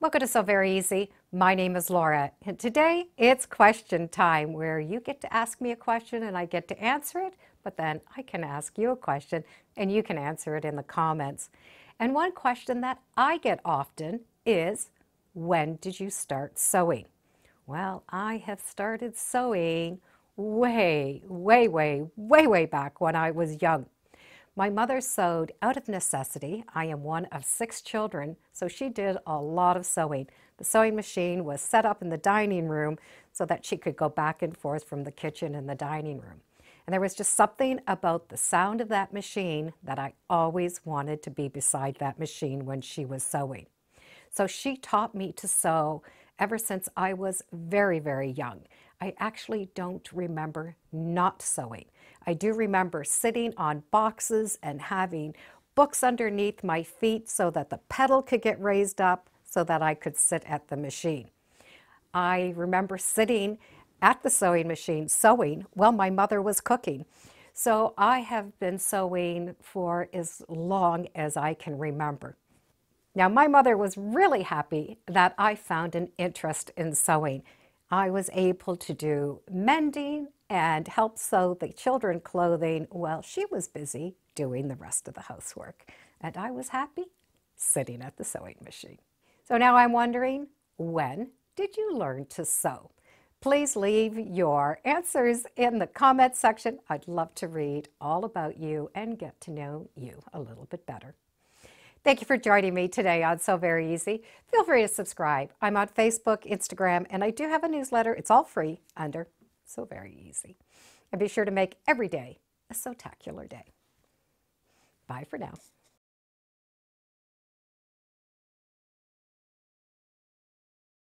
Welcome to Sew Very Easy. My name is Laura, and today it's question time where you get to ask me a question and I get to answer it, but then I can ask you a question and you can answer it in the comments. And one question that I get often is, when did you start sewing? Well, I have started sewing way back when I was young. My mother sewed out of necessity. I am one of 6 children, so she did a lot of sewing. The sewing machine was set up in the dining room so that she could go back and forth from the kitchen and the dining room. And there was just something about the sound of that machine that I always wanted to be beside that machine when she was sewing. So she taught me to sew ever since I was very young. I actually don't remember not sewing. I do remember sitting on boxes and having books underneath my feet so that the pedal could get raised up so that I could sit at the machine. I remember sitting at the sewing machine sewing while my mother was cooking. So I have been sewing for as long as I can remember. Now, my mother was really happy that I found an interest in sewing. I was able to do mending and help sew the children clothing while she was busy doing the rest of the housework. And I was happy sitting at the sewing machine. So now I'm wondering, when did you learn to sew? Please leave your answers in the comment section. I'd love to read all about you and get to know you a little bit better. Thank you for joining me today on Sew Very Easy. Feel free to subscribe. I'm on Facebook, Instagram, and I do have a newsletter. It's all free under Sew Very Easy. And be sure to make every day a Sewtacular day. Bye for now.